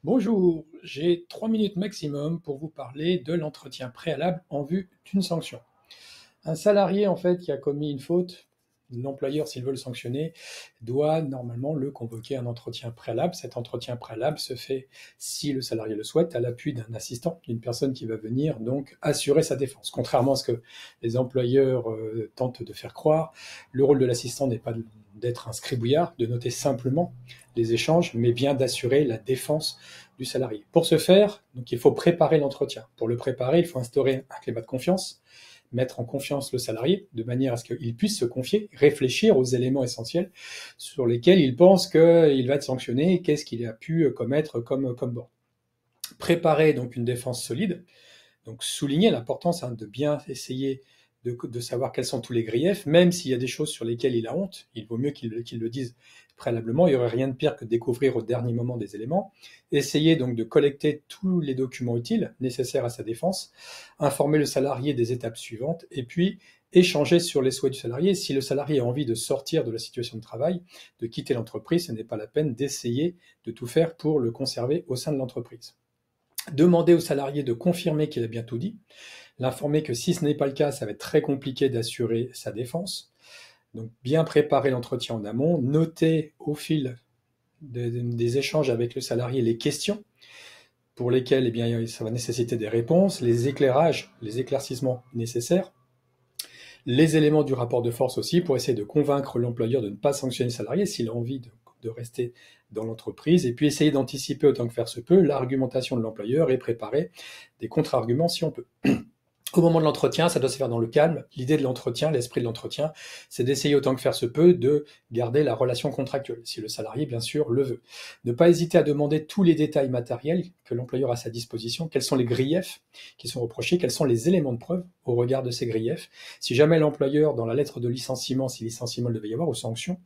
Bonjour, j'ai 3 minutes maximum pour vous parler de l'entretien préalable en vue d'une sanction. Un salarié, en fait, qui a commis une faute, l'employeur, s'il veut le sanctionner, doit normalement le convoquer à un entretien préalable. Cet entretien préalable se fait, si le salarié le souhaite, à l'appui d'un assistant, d'une personne qui va venir donc assurer sa défense. Contrairement à ce que les employeurs tentent de faire croire, le rôle de l'assistant n'est pas d'être un scribouillard, de noter simplement les échanges, mais bien d'assurer la défense du salarié. Pour ce faire, donc, il faut préparer l'entretien. Pour le préparer, il faut instaurer un climat de confiance, mettre en confiance le salarié, de manière à ce qu'il puisse se confier, réfléchir aux éléments essentiels sur lesquels il pense qu'il va être sanctionné, qu'est-ce qu'il a pu commettre comme bord. Préparer donc une défense solide, donc souligner l'importance de bien essayer de savoir quels sont tous les griefs, même s'il y a des choses sur lesquelles il a honte, il vaut mieux qu'il le dise préalablement, il n'y aurait rien de pire que de découvrir au dernier moment des éléments. Essayer donc de collecter tous les documents utiles nécessaires à sa défense, informer le salarié des étapes suivantes, et puis échanger sur les souhaits du salarié. Si le salarié a envie de sortir de la situation de travail, de quitter l'entreprise, ce n'est pas la peine d'essayer de tout faire pour le conserver au sein de l'entreprise. Demander au salarié de confirmer qu'il a bien tout dit, l'informer que si ce n'est pas le cas, ça va être très compliqué d'assurer sa défense. Donc bien préparer l'entretien en amont, noter au fil des échanges avec le salarié les questions pour lesquelles eh bien, ça va nécessiter des réponses, les éclairages, les éclaircissements nécessaires, les éléments du rapport de force aussi pour essayer de convaincre l'employeur de ne pas sanctionner le salarié s'il a envie de rester dans l'entreprise, et puis essayer d'anticiper autant que faire se peut l'argumentation de l'employeur et préparer des contre-arguments si on peut. Au moment de l'entretien, ça doit se faire dans le calme. L'idée de l'entretien, l'esprit de l'entretien, c'est d'essayer autant que faire se peut de garder la relation contractuelle, si le salarié, bien sûr, le veut. Ne pas hésiter à demander tous les détails matériels que l'employeur a à sa disposition, quels sont les griefs qui sont reprochés, quels sont les éléments de preuve au regard de ces griefs. Si jamais l'employeur, dans la lettre de licenciement, si licenciement il devait y avoir, ou sanction,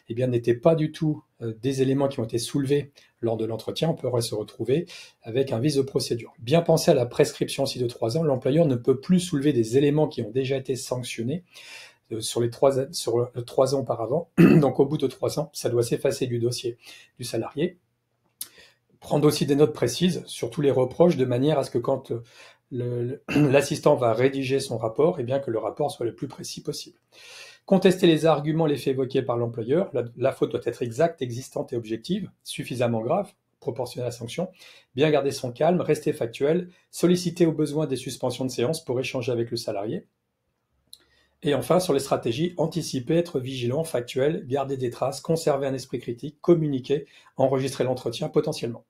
eh bien, n'était pas du tout des éléments qui ont été soulevés lors de l'entretien, on pourrait se retrouver avec un vice de procédure. Bien penser à la prescription aussi de 3 ans, l'employeur ne peut plus soulever des éléments qui ont déjà été sanctionnés sur 3 ans auparavant. Donc au bout de 3 ans, ça doit s'effacer du dossier du salarié. Prendre aussi des notes précises sur tous les reproches, de manière à ce que quand l'assistant va rédiger son rapport, eh bien que le rapport soit le plus précis possible. Contester les arguments, les faits évoqués par l'employeur. La faute doit être exacte, existante et objective, suffisamment grave, proportionnelle à la sanction. Bien garder son calme, rester factuel, solliciter au besoin des suspensions de séance pour échanger avec le salarié. Et enfin, sur les stratégies, anticiper, être vigilant, factuel, garder des traces, conserver un esprit critique, communiquer, enregistrer l'entretien potentiellement.